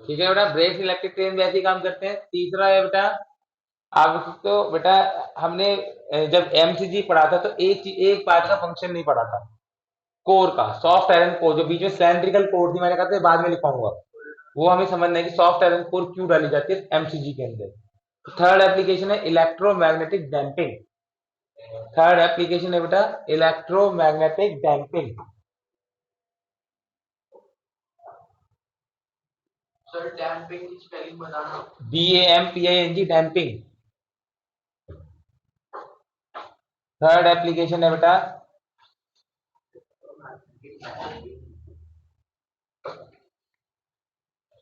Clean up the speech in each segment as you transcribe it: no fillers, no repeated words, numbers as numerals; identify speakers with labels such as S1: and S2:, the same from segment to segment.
S1: ठीक है बेटा, ब्रेक इलेक्ट्रिक ट्रेन भी ऐसे ही काम करते हैं। तीसरा है बेटा, आप तो बेटा हमने जब एमसीजी पढ़ा था तो एक बात का फंक्शन नहीं पढ़ा था, कोर का, सॉफ्ट आयरन कोर, जो बीच में सिलेंड्रिकल कोर थी, मैंने कहा था बाद में लिखाऊंगा, वो हमें समझना है कि सॉफ्ट आयरन कोर क्यों डाली जाती है एमसीजी के अंदर। थर्ड एप्लीकेशन है इलेक्ट्रोमैग्नेटिक डैम्पिंग। थर्ड एप्लीकेशन है बेटा इलेक्ट्रोमैग्नेटिक डैम्पिंग।
S2: सर डैम्पिंग की स्पेलिंग बताना।
S1: DAMPING damping. थर्ड एप्लीकेशन है बेटा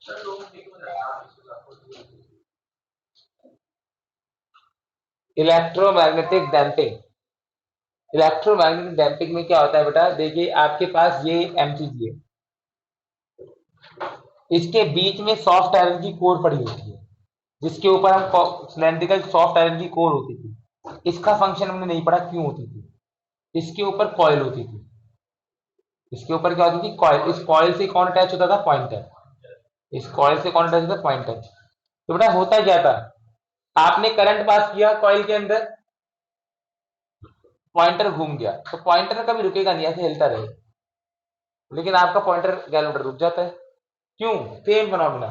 S2: सर लोग नहीं बताना।
S1: Electromagnetic damping. इलेक्ट्रोमैग्नेटिक डैम्पिंग में क्या होता है बेटा, देखिए आपके पास ये एमसीजी है, इसके बीच में सॉफ्ट आयरन की कोर पड़ी होती है, जिसके ऊपर हम सिलेंड्रिकल सॉफ्ट आयरन की कोर होती थी। इसका फंक्शन हमने नहीं पढ़ा क्यों होती थी। इसके ऊपर कॉइल होती थी। इसके ऊपर क्या होती थी, कॉइल। इस कॉइल से कौन अटैच होता था, पॉइंटर। इस कॉइल से कौन अटैच होता था, पॉइंटर। तो बेटा होता क्या था, आपने करंट पास किया कॉइल के अंदर, पॉइंटर घूम गया, तो पॉइंटर कभी रुकेगा नहीं, ऐसे हिलता रहेगा। लेकिन आपका पॉइंटर गैलोमीटर रुक जाता है, क्यों, सेम फिनोमिना।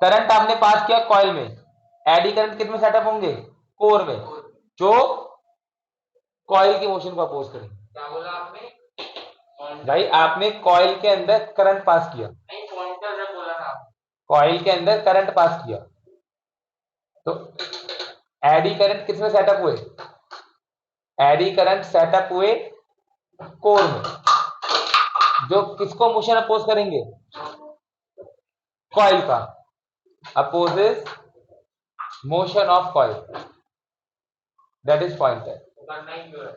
S1: करंट आपने पास किया कॉइल में, एडी करंट कितने सेटअप होंगे, कोर में, जो कॉइल की मोशन को अपोज करेंगे।
S2: क्या बोला आपने?
S1: भाई आपने कॉइल के अंदर करंट पास किया,
S2: नहीं पॉइंटर जब बोला था।
S1: कॉइल के अंदर करंट पास किया, तो एडी करंट किसमें सेटअप हुए, एडी करंट सेटअप हुए कोर में, जो किसको मोशन अपोज करेंगे, कॉइल का, opposes motion of coil, that is pointer.
S2: करना ही क्यों है?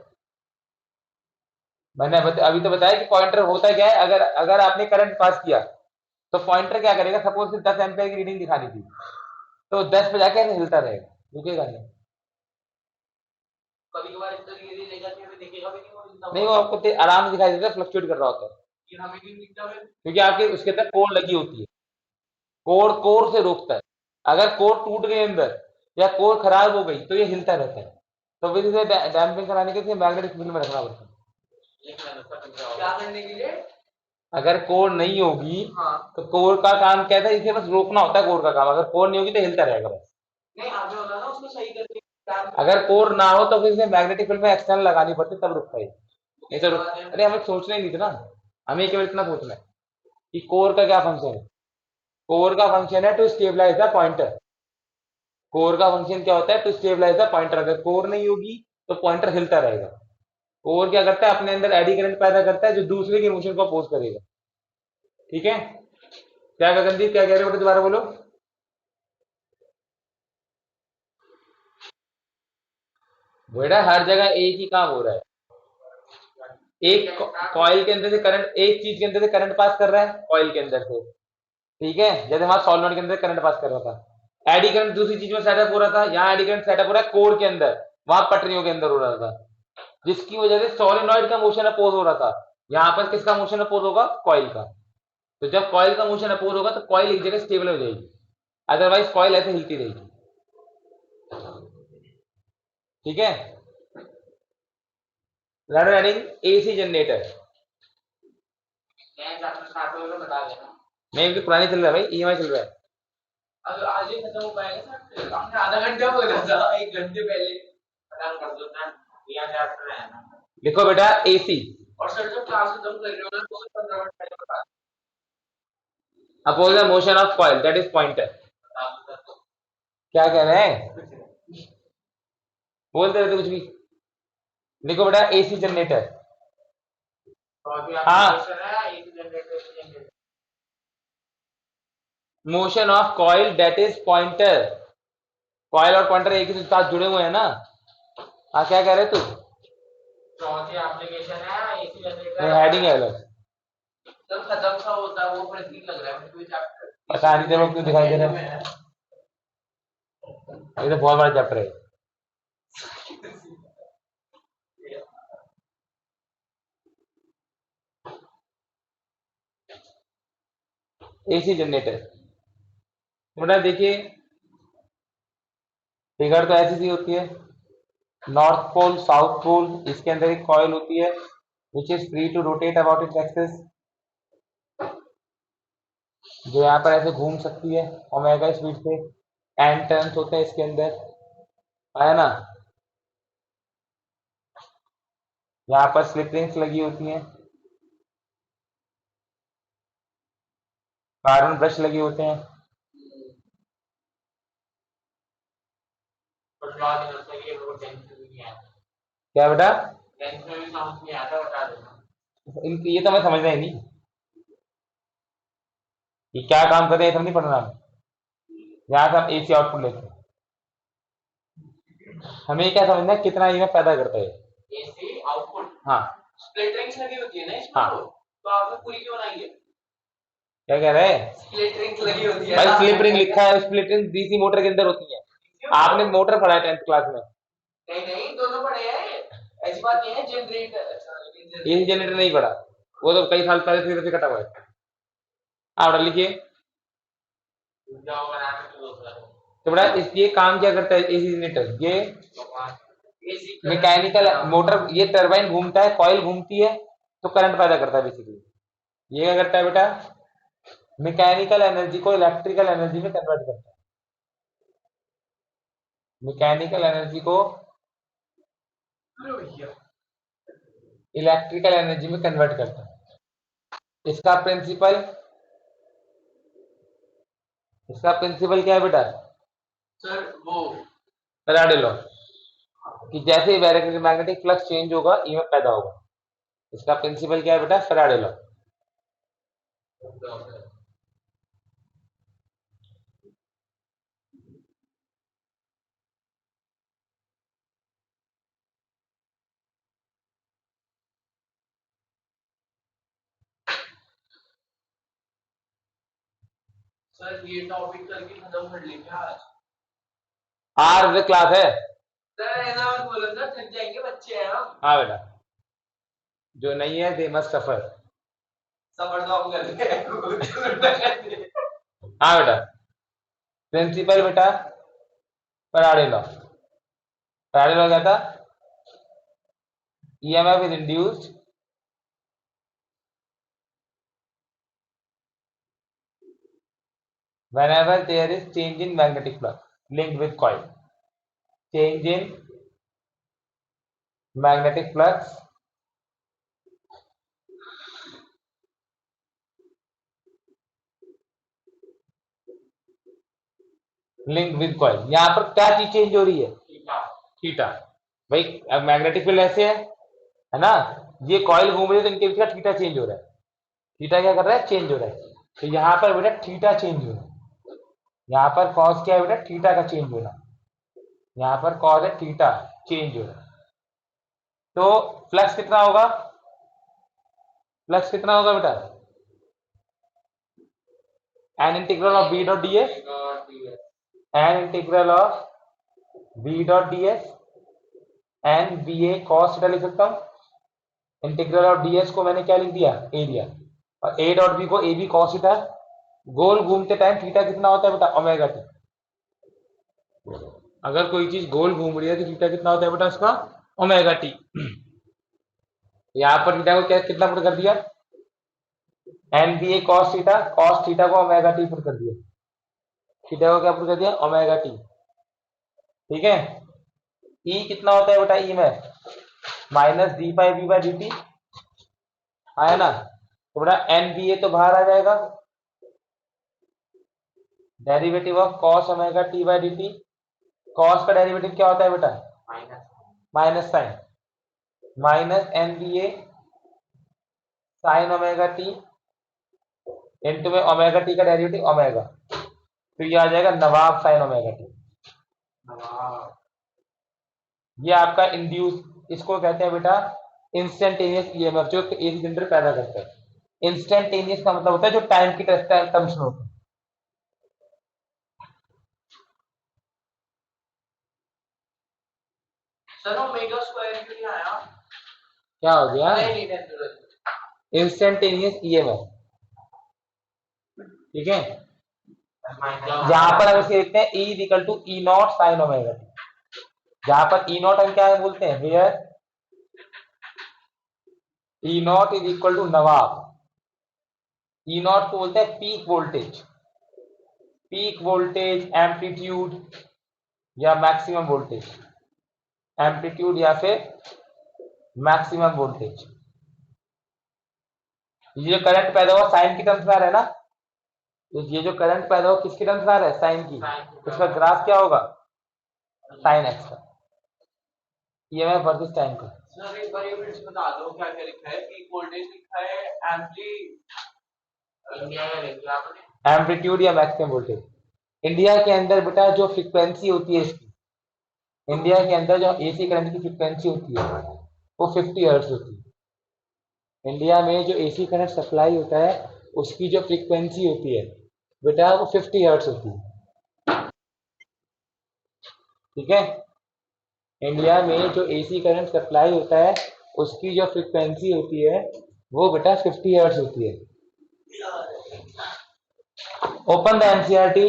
S1: अभी तो बताया कि पॉइंटर होता क्या है, अगर अगर आपने करंट पास किया तो पॉइंटर क्या करेगा, सपोज 10 एम्पियर की रीडिंग दिखानी थी, तो 10 पे जाके ऐसे हिलता रहेगा, रुकेगा नहीं।
S2: कभी कभार इस तरीके से ले जाके हमें दिखेगा भी नहीं वो जितना
S1: नहीं, वो आपको आराम से दिखाई देता है, फ्लक्चुएट कर रहा होता है,
S2: फिर हमें क्यों दिखता है?
S1: क्योंकि आपके उसके अंदर कोर लगी होती है, कोर कोर से रोकता है। अगर कोर टूट गई अंदर या कोर खराब हो गई तो ये हिलता रहता है, तो फिर इसे डैम्पिंग कराने के लिए मैग्नेटिक फील्ड में रखना पड़ता है।
S2: क्या करने के लिए?
S1: अगर कोर नहीं होगी
S2: हाँ।
S1: तो कोर का काम क्या था, इसे बस रोकना होता है, कोर का काम, अगर कोर नहीं होगी तो हिलता रहेगा बस।
S2: नहीं आपने बोला ना उसको सही करके क्या?
S1: अगर कोर ना हो तो फिर इसे मैग्नेटिक फील्ड में एक्सटर्नल लगानी पड़ती तब रुकता है, नहीं तो अरे हमें सोचना ही नहीं था ना, हमें केवल इतना सोचना है कि कोर का क्या फंक्शन है। कोर का फंक्शन है to stabilize the pointer. Core का फंक्शन क्या होता है, टू स्टेबलाइज द पॉइंटर। अगर कोर नहीं होगी तो पॉइंटर हिलता रहेगा। कोर क्या करता है, अपने अंदर एडी करंट पैदा करता है जो दूसरे के मोशन को अपोज करेगा। ठीक है, क्या गगनदीप, क्या कह रहे हो, दोबारा बोलो। बेटा हर जगह एक ही काम हो रहा है, एक कॉइल के अंदर से करंट, एक चीज के अंदर से करंट पास कर रहा है कॉइल के अंदर से, ठीक है, जैसे हमारा सॉलोनॉइड के अंदर करंट पास कर रहा था। एडी करंट दूसरी चीज में सेटअप हो रहा था, यहाँ एडी करंट सेटअप हो रहा है कोर के अंदर, वहां पटरियों के अंदर हो रहा था, जिसकी वजह से सोलेनॉइड का मोशन अपोज हो रहा था। यहाँ पर किसका मोशन अपोज होगा, कॉइल का। तो जब कॉइल का मोशन अपोज होगा तो कॉइल एक जगह स्टेबल हो जाएगी, अदरवाइज कॉइल ऐसे हिलती रहेगी। ठीक है, रनिंग एसी जनरेटर।
S2: मैं डॉक्टर साहब को बता देना।
S1: नहीं, इनकी पुरानी चल रहा है भाई, ईएमआई चल रहा है।
S2: अब आज ही खत्म हो पाएगा सर, हमने आधा घंटा बोला था, एक घंटे पहले खत्म कर दो ना। यहाँ चैप्टर है ना।
S1: लिखो बेटा एसी,
S2: और सर जब क्लास खत्म कर रहे हो ना तो 15 मिनट पहले
S1: oppose the motion of coil, that is pointer.
S2: बता दो।
S1: क्या कह रहे हैं, बोलते रहते कुछ भी। लिखो बेटा एसी जनरेटर।
S2: तो अभी
S1: हाँ,
S2: आपका क्वेश्चन है एक generator.
S1: Motion of coil that is pointer. Coil और पॉइंटर एक ही साथ जुड़े हुए हैं ना। हाँ, क्या कह रहे तू,
S2: चौथी एप्लीकेशन है एसी
S1: नहीं
S2: जनरेटर।
S1: हेडिंग है अलग,
S2: जब खत्म सा होता है वो प्रतीक लग रहा है मुझे चैप्टर।
S1: पता नहीं तेरे को क्यों दिखाई दे रहा है, ये तो बहुत बड़ा चैप्टर है। एसी जनरेटर, तो बेटा देखिए, फिगर तो ऐसी सी होती है, नॉर्थ पोल साउथ पोल, इसके अंदर एक कॉइल होती है which is free to rotate about its axis, जो यहाँ पर ऐसे घूम सकती है ओमेगा स्पीड से। एंड टर्न्स होते हैं इसके अंदर, है ना। यहाँ पर स्लिप रिंग्स लगी होती हैं, कार्बन ब्रश लगे होते हैं।
S2: कुछ बात नहीं होता कि वो टेंशन भी नहीं आता।
S1: क्या बेटा?
S2: टेंशन भी समझ नहीं आता, बता देना।
S1: ये तो मैं समझना ही नहीं, ये क्या काम कर रहे हैं ये सब नहीं पढ़ना हमें। यहाँ से हम एसी आउटपुट लेते हैं, हमें क्या समझना है कितना ईएमएफ पैदा करता है।
S2: AC output.
S1: हाँ
S2: स्प्लिट रिंग्स लगी होती है ना इसमें,
S1: हाँ।
S2: तो आपने पूरी क्यों बनाई है?
S1: क्या कह रहे हैं?
S2: स्प्लिट रिंग्स लगी होती है
S1: भाई
S2: ना।
S1: स्लिप रिंग लिखा है, स्प्लिट रिंग डीसी मोटर के अंदर होती है। आपने मोटर पढ़ा है 10th क्लास में।
S2: नहीं नहीं, दोनों पढ़े हैं, ऐसी बात नहीं है। जनरेटर,
S1: एसी जनरेटर नहीं पढ़ा, वो तो कई साल पहले से कटा हुआ है। आप लिखिए।
S2: जाओ बनाने तो दूसरा।
S1: तो बड़ा ये काम क्या करता है एसी जनरेटर? ये मैकेनिकल मोटर, ये टरबाइन घूमता है, कॉइल घूमती है तो करंट पैदा करता है बेसिकली। ये क्या करता है बेटा? मैकेनिकल एनर्जी को इलेक्ट्रिकल एनर्जी में कन्वर्ट करता है, मैकेनिकल एनर्जी को इलेक्ट्रिकल एनर्जी में कन्वर्ट करता है। इसका प्रिंसिपल क्या है बेटा?
S2: सर वो
S1: फैराडे लॉ, कि जैसे ही मैग्नेटिक फ्लक्स चेंज होगा ईएमएफ पैदा होगा। इसका प्रिंसिपल क्या है बेटा? Faraday law.
S2: सर ये टॉपिक करके खत्म कर लेंगे आज।
S1: आज क्लास है।
S2: सर ऐसा मत बोलो सर, थक जाएंगे, बच्चे हैं हम।
S1: हाँ बेटा, जो नहीं है दे मस्ट सफर।
S2: सफर तो हम करते हैं।
S1: हाँ बेटा, प्रिंसिपल बेटा फैराडे लॉ। फैराडे लॉ क्या था? EMF is induced whenever there is change in magnetic flux linked with coil. Change in magnetic flux link with coil. यहाँ पर क्या चीज चेंज हो रही है? थीटा। भाई अब मैग्नेटिक फील्ड ऐसे है ना, ये कॉइल घूम रही है तो इनके बीच का थीटा चेंज हो रहा है। थीटा क्या कर रहा है? चेंज हो रहा है। तो यहाँ पर बेटा थीटा चेंज हो रहा है। यहाँ पर कॉस क्या है बेटा? थीटा का चेंज हो रहा है। यहाँ पर कॉस है, थीटा चेंज हो रहा है। तो फ्लक्स कितना होगा? फ्लक्स कितना होगा बेटा? N integral of B dot D S, N integral of B dot D S N B A cos theta लिख सकता हूं। इंटीग्रल ऑफ डी एस को मैंने क्या लिख दिया? एरिया। और ए डॉट बी को ए बी कॉस थीटा। गोल घूमते टाइम थीटा कितना होता है बेटा? Omega T. अगर कोई चीज गोल घूम रही है तो थीटा कितना होता है बेटा उसका? Omega T. यहाँ पर थीटा को क्या कितना पुट कर दिया? N B A cos theta, cos theta को ओमेगा टी पुट कर दिया, थीटा को क्या पुट कर दिया? Omega T. ठीक है। ई कितना होता है बेटा? ई में minus D phi B by D T आया ना। तो बेटा एन बी ए तो बाहर आ जाएगा, derivative of cos omega t by D t. Cos का डेरिवेटिव क्या होता है बेटा? Minus sine, minus n B a sine omega t into में ओमेगा टी का डेरिवेटिव ओमेगा, तो ये आ जाएगा नवाब साइन ओमेगा टी। ये आपका इंड्यूस, इसको कहते हैं बेटा इंस्टेंटेनियस ईएमएफ, जो एसी जनरेटर पैदा करता है। इंस्टेंटेनियस का मतलब होता है जो टाइम की टर्म्स में होता है।
S2: सर ओमेगा स्क्वायर क्यों नहीं आया?
S1: क्या हो गया?
S2: नहीं नहीं,
S1: इंस्टेंटेनियस ईएमएफ। ठीक है, जहां पर हम इसे लिखते हैं E equal to E naught sine omega T, जहां पर ई नॉट हम क्या है बोलते हैं, here E naught is equal to नवाब, ई नॉट को बोलते हैं peak voltage, peak voltage, amplitude या मैक्सिमम वोल्टेज, एम्पलीट्यूड या फिर मैक्सिमम वोल्टेज। ये जो करंट पैदा हुआ साइन की टर्म्स में आ रहा है ना, तो ये जो करंट पैदा हुआ किसकी टर्म्स में आ रहा है, साइन की, उसका ग्राफ क्या होगा, साइन एक्स का, ये मैं वर्सेस टाइम का।
S2: सर एक बार ये फिर से बता दो क्या क्या लिखा है, पीक वोल्टेज लिखा है, इंडिया में लिखा आपने
S1: एम्पलीट्यूड या मैक्सिमम वोल्टेज। इंडिया के अंदर बेटा जो फ्रीक्वेंसी होती है इसकी, इंडिया के अंदर जो एसी करंट की फ्रीक्वेंसी होती है वो 50 हर्ट्ज होती है। इंडिया में जो एसी करंट सप्लाई होता है उसकी जो फ्रीक्वेंसी होती है बेटा वो 50 हर्ट्ज होती है, ठीक है। इंडिया में जो एसी करंट सप्लाई होता है उसकी जो फ्रीक्वेंसी होती है वो बेटा 50 हर्ट्ज होती है। ओपन द एनसीईआरटी,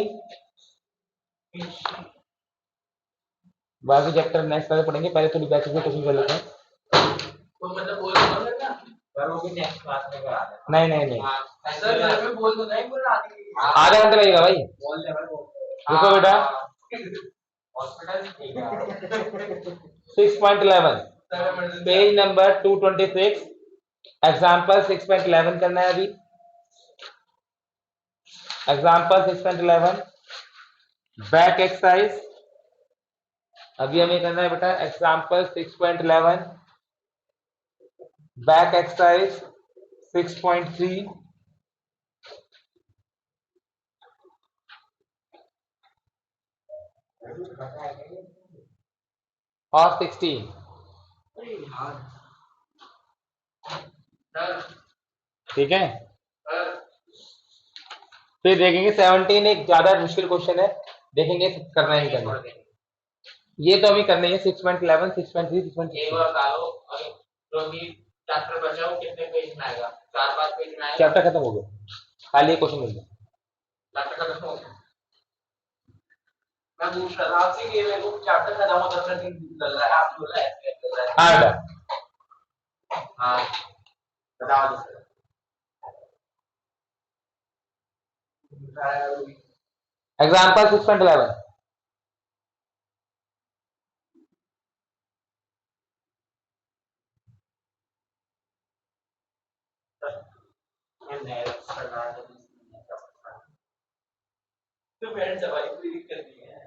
S1: बाकी चैप्टर नेक्स्ट वाले पढ़ेंगे, पहले थोड़ी बैक से क्वेश्चन कर लेते हैं।
S2: तो मतलब बोल दो ना सर, वो भी नेक्स्ट क्लास में करा देना।
S1: नहीं नहीं नहीं
S2: सर घर में बोल दो, नहीं बोल रहा
S1: आधा घंटा लगेगा भाई,
S2: बोल दे भाई।
S1: देखो बेटा
S2: हॉस्पिटल ठीक है
S1: 6.11
S2: सर,
S1: पेज नंबर 226 एग्जाम्पल 6.11 करना है अभी। एग्जाम्पल 6.11 बैक एक्सरसाइज, अभी हमें करना है बेटा एग्जाम्पल 6.11 बैक एक्सरसाइज 6.3 और 16। ठीक है, फिर देखेंगे 17 एक ज्यादा मुश्किल क्वेश्चन है, देखेंगे करना ही करना है। ये तो अभी करना ही है 6.11 6.3
S2: एक
S1: 6.6।
S2: बार बता दो जो भी चैप्टर बचा वो कितने पेज में आएगा, 4-5 पेज में आएगा।
S1: चैप्टर खत्म हो गया, खाली क्वेश्चन मिल गया।
S2: चैप्टर खत्म हो गया, मैं पूछ रहा था आपसे कि मेरे को चैप्टर खत्म होता था दिन लग रहा है, आप बोला ऐसे लग रहा है।
S1: हाँ बेटा,
S2: हाँ बता दो सर।
S1: एग्जाम्पल 6.11
S2: तो मैंने सवाल पूरी कर दी है।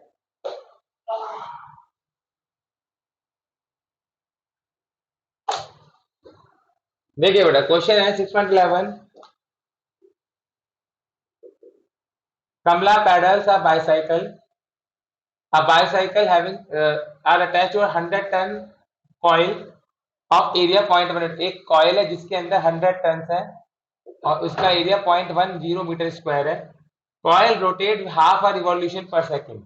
S1: देखिए बेटा क्वेश्चन है 6.11 Kamla pedals a bicycle. A bicycle having are attached to a 100-ton coil of area 0.1। एक कॉइल है जिसके अंदर 100 टन है और उसका एरिया 0.10 मीटर स्क्वायर है। Coil rotate half a revolution पर सेकेंड,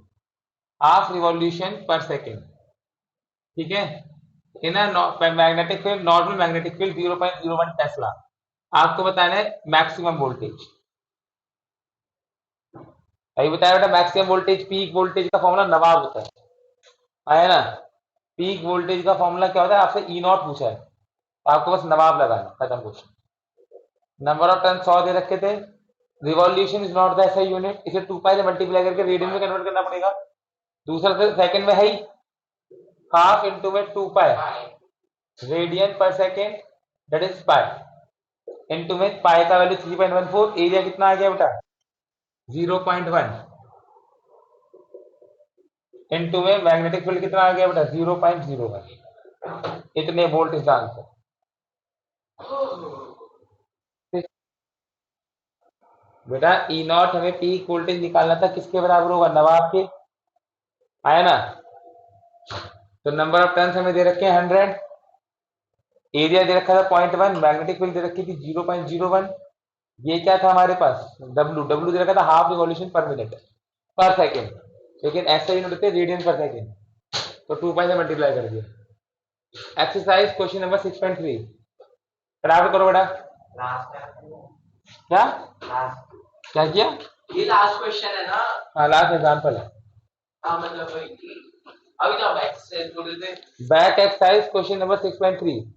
S1: हाफ रिवॉल्यूशन पर सेकेंड, ठीक है। In magnetic field, normal magnetic field 0.01 Tesla. आपको बताना है मैक्सिमम वोल्टेज। अभी बताया बेटा मैक्सिमम वोल्टेज, पीक वोल्टेज का फॉर्मूला नवाब होता है ना। पीक वोल्टेज का फॉर्मूला क्या होता है, आपसे ई नॉट पूछा है तो आपको बस नवाब लगाना, खत्म क्वेश्चन। नंबर ऑफ टर्न 100 दे रखे थे, revolution is not the SI unit, इसे 2 पाई से मल्टीप्लाई करके रेडियन में कन्वर्ट करना पड़ेगा। दूसरा सेकंड में है ही, हाफ इंटू में 2 पाई रेडियन पर second that is pi, into में पाई का वैल्यू 3.14, एरिया कितना आ गया बेटा 0.1, इनटू में मैग्नेटिक फील्ड कितना आ गया बेटा 0.01। इतने वोल्ट इसका आंसर। बेटा ई नॉट हमें पीक वोल्टेज निकालना था, किसके बराबर होगा, नवाब के, आया ना। तो नंबर ऑफ टर्न्स हमें दे रखे हैं 100, एरिया दे रखा था 0.1, मैग्नेटिक फील्ड दे रखी थी 0.01, ये क्या था हमारे पास डब्ल्यू दे रखा था हाफ रिवॉल्यूशन पर मिनट पर सेकेंड, लेकिन ऐसा यूनिट होते रेडियन पर सेकेंड, तो 2 पाई से मल्टीप्लाई कर दिया। एक्सरसाइज क्वेश्चन नंबर 6.3 फटाफट करो बेटा। क्या क्या किया,
S2: ये लास्ट क्वेश्चन है ना।
S1: हाँ लास्ट एग्जाम्पल है।
S2: हाँ मतलब वही अभी तो बैक से बोल रहे थे।
S1: Back exercise question number 6.3।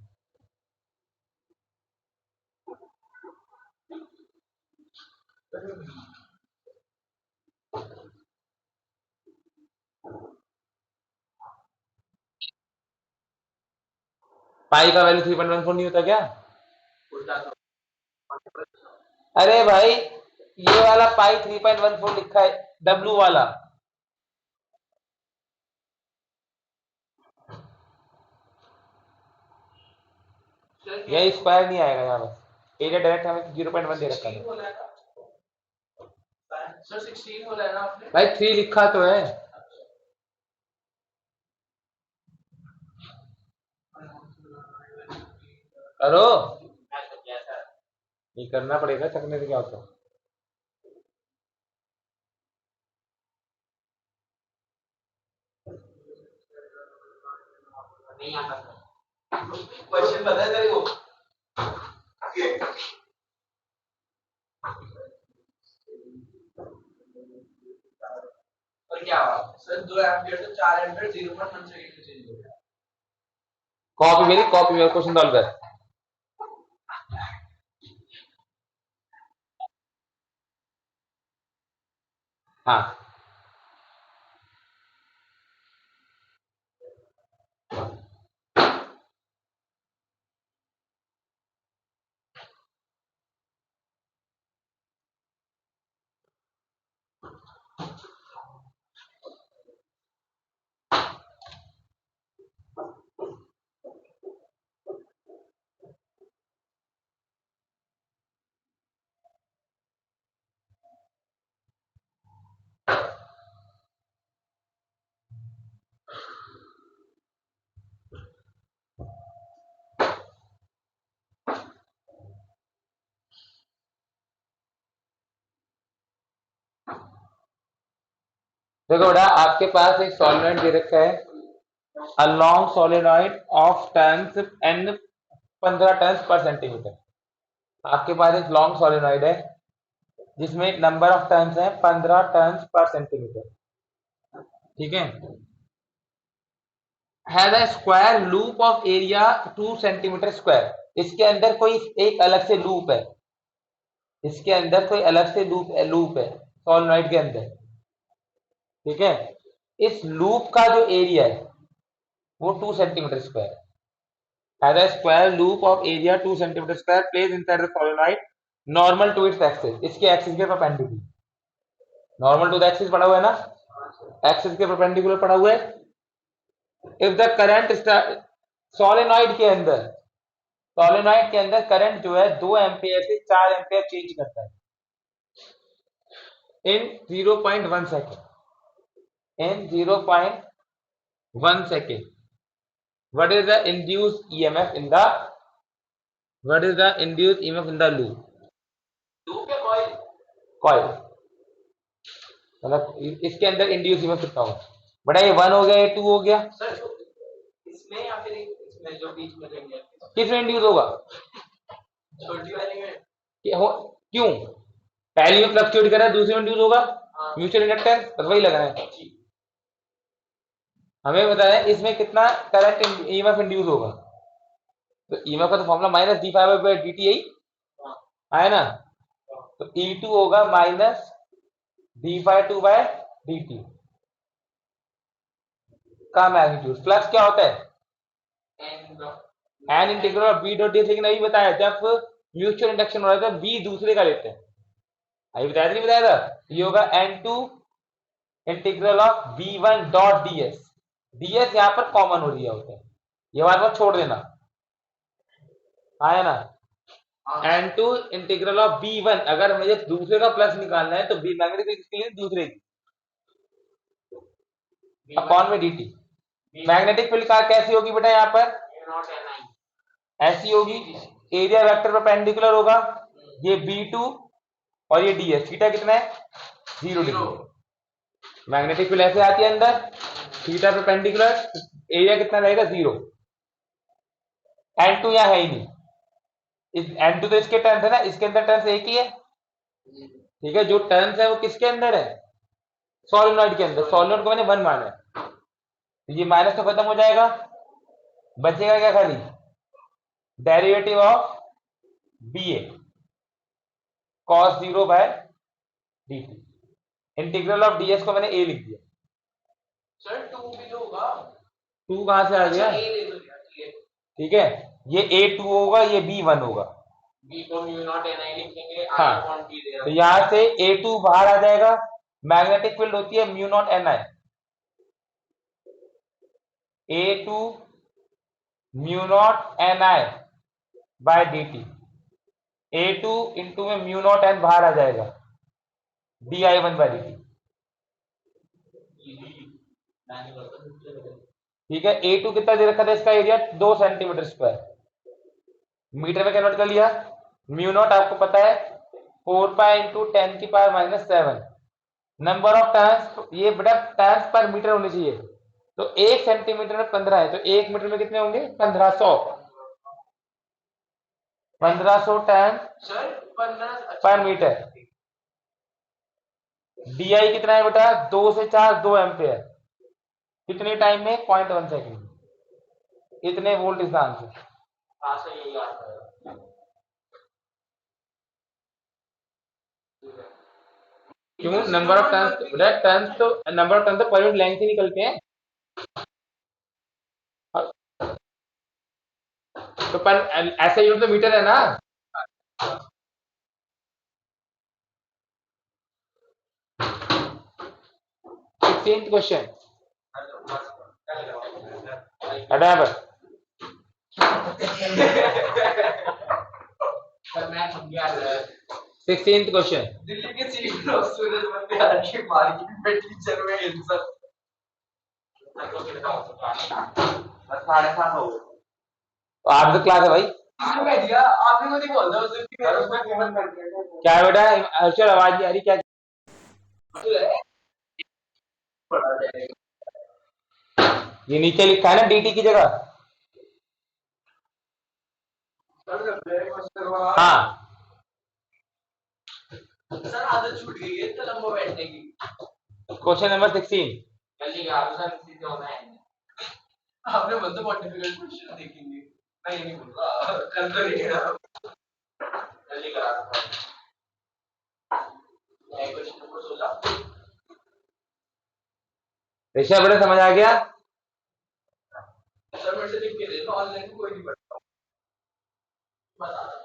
S1: पाई का वैल्यू 3.14 नहीं होता क्या?
S2: उल्टा तो
S1: अरे भाई ये वाला पाई 3.14 लिखा है, डब्लू वाला।
S2: सर क्या
S1: ये
S2: है?
S1: स्क्वायर नहीं आएगा यहाँ बस, एरिया डायरेक्ट हमें 0.1 दे रखा
S2: 16
S1: है।
S2: बोला है ना सर, 16 बोला है ना आपने।
S1: भाई 3 लिखा तो है। करो, ये करना पड़ेगा, चकने से क्या होता है।
S2: नहीं आता क्वेश्चन पता है तेरे को। और क्या हुआ सर, 2 एम्पियर तो 4 एम्पियर 0.1 सेकंड में चेंज हो गया।
S1: कॉपी मेरी, कॉपी मेरा क्वेश्चन सॉल्व कर। हाँ देखो बेटा, आपके पास एक सॉल्वेंट दे रखा है, a long solenoid of turns and 15 turns per centimetre. आपके पास एक लॉन्ग सोलेनॉइड है जिसमें नंबर ऑफ टर्न्स है 15 टर्न्स पर सेंटीमीटर, ठीक है। Has a square loop of area 2 centimetre square. इसके अंदर कोई एक अलग से लूप है, इसके अंदर कोई अलग से लूप है सोलेनॉइड के अंदर, ठीक है। इस लूप का जो एरिया है वो 2 सेंटीमीटर स्क्वायर है। Has a square loop of area 2 centimeter square placed inside the solenoid normal to its axis। इसके एक्सिस के perpendicular, normal to the axis पड़ा हुआ है ना, एक्सिस के परपेंडिकुलर पड़ा हुआ है। इफ द करंट सोलेनॉइड के अंदर, सोलेनॉइड के अंदर करंट जो है 2 एम्पियर से 4 एम्पियर चेंज करता है इन 0.1 second, in 0.1 second. What is the induced EMF in the, what is the induced EMF in the loop?
S2: Loop या कॉइल?
S1: कॉइल, मतलब इसके अंदर इंड्यूस ईएमएफ कितना होगा बड़ा, ये 1 हो गया, ये 2 हो गया।
S2: सर जो इसमें या फिर इसमें जो बीच में लेंगे
S1: किस में इंड्यूस होगा?
S2: छोटी वाली में।
S1: क्यों? पहली में फ्लक्चुएट कर रहा है, दूसरी में इंड्यूस होगा,
S2: हाँ
S1: म्यूचुअल इंडक्टेंस, बस वही लगा है। हमें बताया इसमें कितना करंट ईएमएफ इंड्यूस होगा, तो ईएमएफ का तो formula minus d five by D t यही आया ना, तो ई टू होगा minus d five two by d t का मैग्नीट्यूड। फ्लक्स क्या होता है? N integral of B dot d. लेकिन अभी बताया जब म्यूचुअल इंडक्शन हो रहा था बी दूसरे का लेते हैं, अभी बताया था नहीं बताया था, ये होगा N two integral of B one dot D s. D s यहाँ पर कॉमन हो दिया होता है, ये बात मत छोड़ देना, आया ना। N two integral of B one, अगर मुझे दूसरे का प्लस निकालना है तो बी मैग्नेटिक किसके लिए, दूसरे की, अपॉन में डी टी। मैग्नेटिक फील्ड का कैसी होगी बेटा, यहाँ पर ऐसी होगी, एरिया वेक्टर परपेंडिकुलर होगा, ये B2 और ये ds, थीटा कितना है 0 डिग्री। मैग्नेटिक फील्ड ऐसे आती है अंदर, थीटा परपेंडिकुलर, एरिया कितना रहेगा 0। N2 यहाँ है ही नहीं, इस N2 तो इसके टर्न्स है ना, इसके अंदर टर्न्स एक ही है, ठीक है, जो टर्न्स है वो किसके अंदर है, सोलेनॉइड के अंदर। सोलेनॉइड को मैंने 1 माना है, तो ये माइनस तो खत्म हो जाएगा, बचेगा क्या खाली, derivative of B A cos 0 by d t. Integral of d s को मैंने ए लिख दिया।
S2: सर 2 भी तो होगा।
S1: 2 कहां से आ
S2: अच्छा
S1: गया,
S2: ए ले लो यार, ठीक है।
S1: ठीक है, ये ए 2 होगा, ये बी 1 होगा।
S2: बी को म्यू नॉट एन आई लिखेंगे, आई
S1: हाँ,
S2: अपॉन बी दे रहा
S1: तो
S2: हूं।
S1: यहां से ए 2 बाहर आ जाएगा, मैग्नेटिक फील्ड होती है mu naught N I, A 2 mu naught N I by d t. A 2 into में म्यू नॉट एन बाहर आ जाएगा, d I 1 by d t. ठीक है, ए 2 कितना दे रखा था, इसका एरिया 2 सेंटीमीटर स्क्वायर, मीटर में कन्वर्ट कर लिया। म्यू नॉट आपको पता है 4 pi into 10⁻⁻7। Number of turns, ये बेटा टर्न्स पर मीटर होनी चाहिए, तो 1 सेंटीमीटर में 15 है, तो 1 मीटर में कितने होंगे, 1500। 1500 टर्न
S2: सर 15
S1: पर मीटर। डी आई कितना है बेटा, 2 से 4 2 एम्पेयर, कितने टाइम में, 0.1 सेकेंड, इतने वोल्ट इसका आंसर।
S2: हाँ सर यही आता है।
S1: क्यों, नंबर ऑफ टर्न्स बेटा, टर्न्स तो नंबर ऑफ टर्न्स तो पर यूनिट लेंथ से निकलते हैं, तो पर ऐसा यूनिट तो मीटर है ना। 16th question, अडाबर।
S2: सर मैं समझ गया सर।
S1: 16th क्वेश्चन,
S2: दिल्ली के सीट पर सूरज बंदे आके मार्केट में टीचर में आंसर। तो कितना हो सकता है, बस 7:30 हो गए।
S1: तो आप तो क्लास है भाई,
S2: किसने कह दिया, आपने को नहीं बोल रहा उस दिन की, मैं उसमें पेमेंट कर दिया।
S1: क्या है बेटा, हर्षल आवाज नहीं आ रही क्या,
S2: पढ़ा जाएगा।
S1: ये नीचे लिखा है ना डीटी की जगह। हाँ,
S2: सर आदत छूट गई है तो लंबा बैठने की।
S1: Question number 16।
S2: जल्दी करा सर, सीधे होना है। आपने बोल तो बहुत डिफिकल्ट क्वेश्चन देखेंगे, मैं ये नहीं बोल रहा, कर तो नहीं रहा। जल्दी करा सर। मैं क्वेश्चन नंबर 16।
S1: ऋषभ बेटा समझ आ गया,
S2: सर मेरे से लिख के दे तो ऑनलाइन कोई नहीं पढ़ता, बता रहा।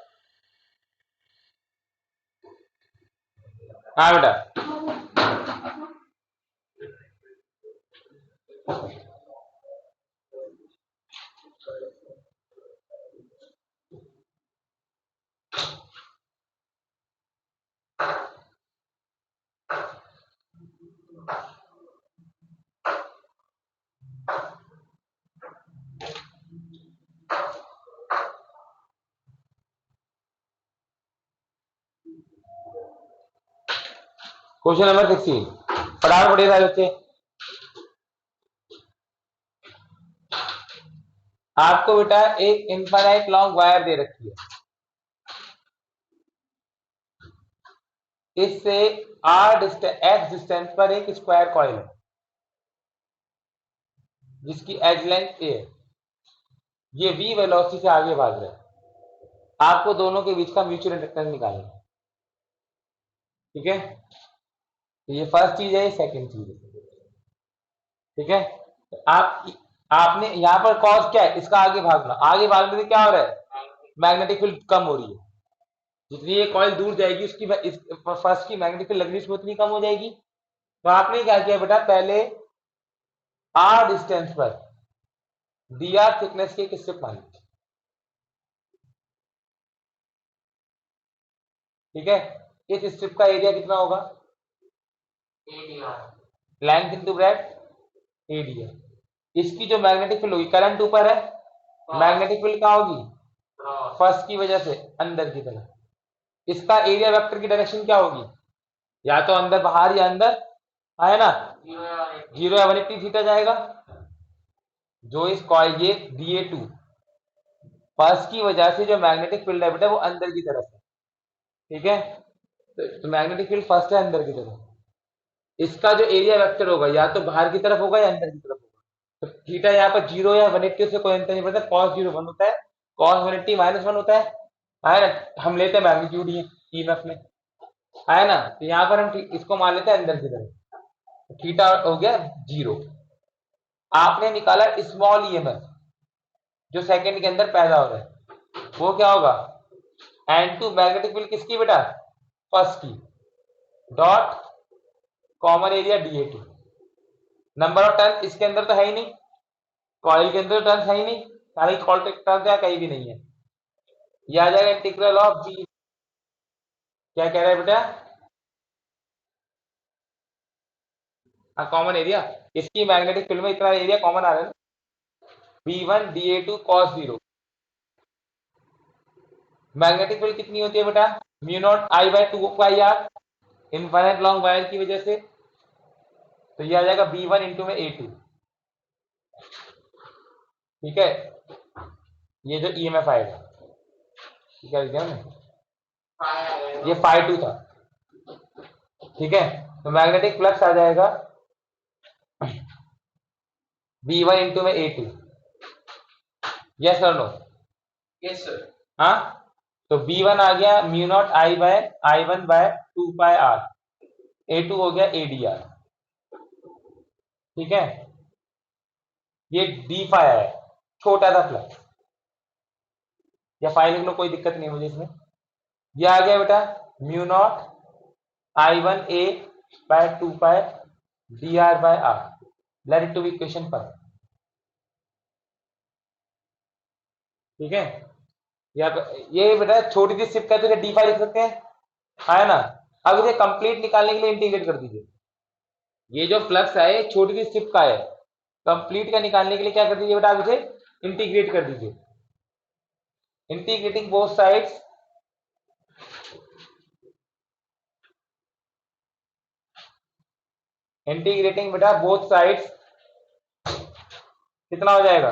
S1: हाँ बेटा, क्वेश्चन नंबर 16 फटाफट पढ़िए सारे बच्चे। आपको बेटा एक इनफाइनाइट लॉन्ग वायर दे रखी है, इससे एक्स डिस्टेंस पर एक स्क्वायर कॉइल है जिसकी एज लेंथ ए है, ये v वेलोसिटी से आगे भाग रहा है, आपको दोनों के बीच का म्यूचुअल इंडक्टेंस निकालना है। ठीक है, तो ये फर्स्ट चीज है, ये सेकंड चीज है। ठीक है, तो आपने यहां पर कॉज क्या है, इसका आगे भागना, आगे भागने से क्या हो रहा है, मैग्नेटिक फील्ड कम हो रही है, जितनी ये कॉइल दूर जाएगी उसकी फर्स्ट की मैग्नेटिक फील्ड लगनी उतनी कम हो जाएगी। तो आपने क्या किया बेटा, पहले आर डिस्टेंस पर डी आर थिकनेस की एक स्ट्रिप मानी। ठीक है, इस स्ट्रिप का एरिया कितना होगा, लेंथ इंटू ब्रेड्थ एरिया। इसकी जो मैग्नेटिक फील्ड होगी, करंट ऊपर है, मैग्नेटिक फील्ड कहाँ होगी, फर्स्ट की वजह से अंदर की तरफ। इसका एरिया वेक्टर की डायरेक्शन क्या होगी, या तो अंदर बाहर या अंदर, है ना, 0 या 180 थीटा जाएगा। जो इस कॉइल ये Da2 फर्स्ट की वजह से जो मैग्नेटिक फील्ड है बेटा वो अंदर की तरफ है। ठीक है, तो मैग्नेटिक फील्ड फर्स्ट है अंदर की तरफ, इसका जो एरिया वेक्टर होगा या तो बाहर की तरफ होगा या अंदर की तरफ होगा। तो थीटा यहाँ पर 0 या 180 से कोई अंतर नहीं पड़ता, cos 0 1 होता है, cos 180 -1 होता है ना। हम लेते हैं मैग्नीट्यूड ही ईएमएफ में, है ना। तो यहाँ पर हम इसको मान लेते हैं अंदर की तरफ, थीटा हो गया 0। आपने निकाला स्मॉल ईएमएफ जो सेकंड के अंदर पैदा हो रहा है, वो क्या होगा, N2 मैग्नेटिक फील्ड किसकी बेटा, फर्स्ट की, dot common area dA2। Number of turn इसके अंदर तो है ही नहीं, कॉइल के अंदर टर्न है ही नहीं, सारी टर्न या कहीं भी नहीं है। ये आ जाएगा इंटीग्रल ऑफ बी, क्या कह रहा है बेटा, कॉमन एरिया, इसकी मैग्नेटिक फील्ड में इतना एरिया कॉमन आ रहा है, V1 dA2 cos 0। Magnetic field कितनी होती है बेटा, mu naught I by 2 pi r, infinite long wire की वजह से। तो ये आ जाएगा B1 इंटू में A2, ठीक है। ये जो ईएमएफ आएगा, ठीक है, ये φ2 था, ठीक है। तो मैग्नेटिक फ्लक्स आ जाएगा B1 इंटू में A2, यस और नो,
S2: यस सर।
S1: हाँ। तो B1 आ गया mu naught I1 by 2 pi r, A2 हो गया ADR, ठीक है। ये डी फाई है, छोटा सा फ्लक्स, या फाई लिख लो, कोई दिक्कत नहीं मुझे इसमें। ये आ गया बेटा mu naught I1A by 2 pi DR by R, let it to be equation पर, ठीक है। ये बेटा छोटी सी सिप का तो डी फाई लिख सकते हैं, है ना। अब इसे कंप्लीट निकालने के लिए इंटीग्रेट कर दीजिए, ये जो फ्लक्स है छोटी सी सिप का है, कंप्लीट का निकालने के लिए क्या कर दीजिए बेटा, आप इसे इंटीग्रेट कर दीजिए, इंटीग्रेटिंग बोथ साइड्स, इंटीग्रेटिंग बेटा बोथ साइड्स, कितना हो जाएगा,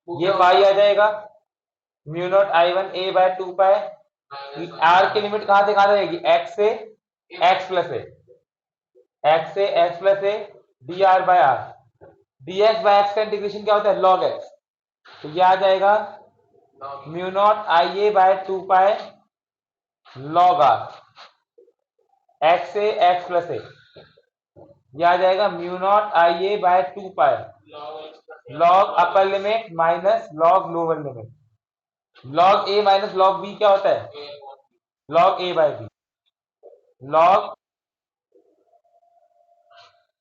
S1: ये पाई आ जाएगा mu naught I1A by 2 pi, r की लिमिट कहां से कहां जाएगी, x से x प्लस ए, x से x plus a dr by r, dx by x का इंटीग्रेशन क्या होता है, log x। तो ये आ जाएगा mu naught IA by 2 pi log r, x से x प्लस ए, ये आ जाएगा mu naught IA by 2 pi log upper limit minus log lower limit, log a minus log b क्या होता है, log a by b, log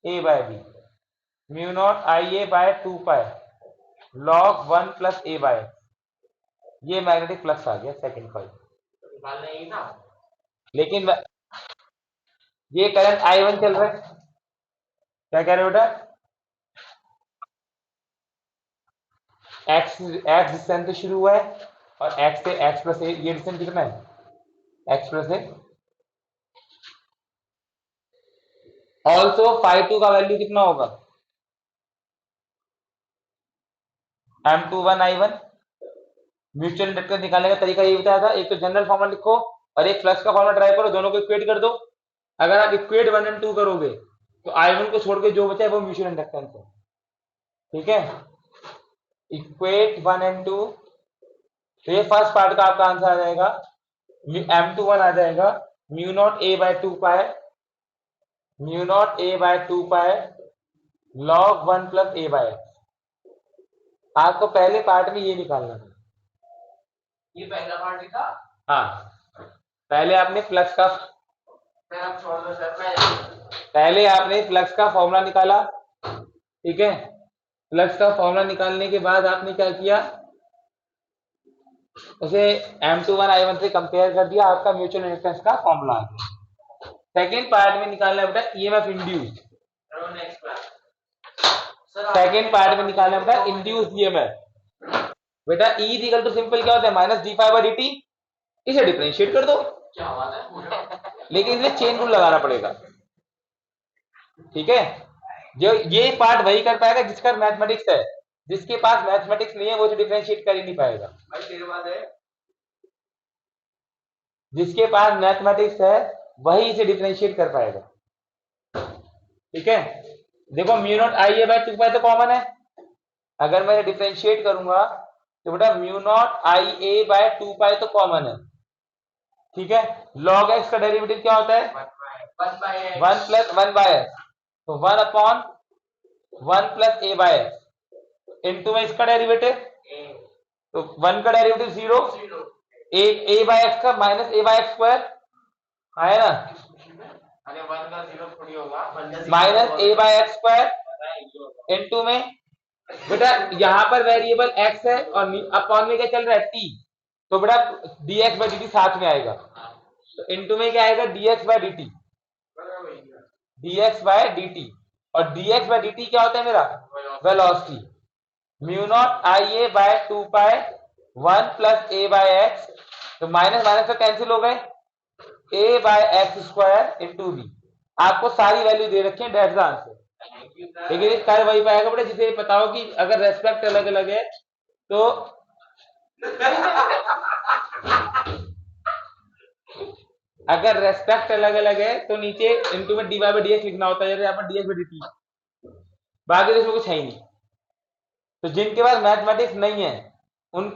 S1: a by b, mu not IA by 2 pi log 1 plus a by, ये magnetic flux आ गया second coil. लेकिन ये current I1 चल रहा है, क्या कह रहे हो बेटा, x डिस्टेंस से शुरू हुआ है और x से x प्लस ए, ये डिस्टेंस कितना है, x प्लस ए। ऑल्सो φ2 का वैल्यू कितना होगा, M21 I1। म्यूचुअल इंडक्टेंस निकालने का तरीका ये बताया था, एक तो जनरल फॉर्मूला लिखो और एक फ्लक्स का फॉर्मूला ड्राइव करो, दोनों को इक्वेट कर दो। अगर आप इक्वेट 1 और 2 करोगे तो I1 को छोड़ के जो बचा है वो म्यूचुअल इंडक्टेंस है, ठीक है। इक्वेट 1 और 2, तो ये फर्स्ट पार्ट का आपका आंसर आ जाएगा, M21 आ जाएगा mu naught A by 2 pi, mu naught A by 2 pi log 1 plus A by. आपको पहले पार्ट में ये निकालना है,
S2: ये पहला पार्ट था।
S1: हाँ, पहले आपने फ्लक्स का,
S2: फिर आप छोड़ दो सर, मैं
S1: पहले आपने फ्लक्स का फॉर्मूला निकाला, ठीक है। फ्लक्स का फॉर्मूला निकालने के बाद आपने क्या किया, उसे M21 I1 से कंपेयर कर दिया, आपका म्यूचुअल इंडक्टेंस का फॉर्मूला आ गया। सेकेंड पार्ट में निकालना है बेटा ईएमएफ इंड्यूस्ड, सेकेंड पार्ट में निकालना है बेटा इंड्यूस्ड ईएमएफ। बेटा E इक्वल टू सिंपल क्या होता है, minus d phi by D t, इसे डिफरेंशिएट कर दो,
S2: क्या बात है,
S1: लेकिन इसलिए चेन रूल लगाना पड़ेगा, ठीक है। जो ये पार्ट वही कर पाएगा जिसका मैथमेटिक्स है, जिसके पास मैथमेटिक्स नहीं है वो तो डिफरेंशिएट कर ही नहीं पाएगा।
S2: भाई तेरे बात है,
S1: जिसके पास मैथमेटिक्स है वही इसे डिफरेंशिएट कर पाएगा। ठीक है, देखो mu not I a by 2 पाई तो कॉमन है, अगर मैं डिफरेंशिएट करूंगा तो बेटा mu not I a by 2 पाई तो कॉमन है। ठीक है, log x का डेरिवेटिव क्या होता है? 1 प्लस 1 बाय एक्स, तो 1 upon 1 plus a by x into में इसका डेरिवेटिव, तो 1 का डेरिवेटिव 0, ए बाय एक्स का minus A by x square आया ना,
S2: अरे 1 का 0 थोड़ी होगा,
S1: minus A by x square into में बेटा यहाँ पर वेरिएबल x है और अपॉन में क्या चल रहा है t, तो बेटा dx बाई dt साथ में आएगा, तो इंटू में क्या आएगा dx by dt, dx by dt, और dx बाय dt क्या होता है मेरा velocity, mu not I a by 2 pi 1 plus a by x, तो माइनस माइनस तो कैंसिल हो गए, a by x square into b, आपको सारी वैल्यू दे रखी है, दैट्स द आंसर। लेकिन ये कर वही पाएगा बेटा जिसे पता हो कि अगर रेस्पेक्ट अलग अलग है तो अगर रेस्पेक्ट अलग अलग है तो नीचे इनटू में d y by d x लिखना होता है, जैसे यहाँ पर d x by D t, बाकी तो इसमें कुछ है ही नहीं। तो जिनके पास मैथमेटिक्स नहीं है उनको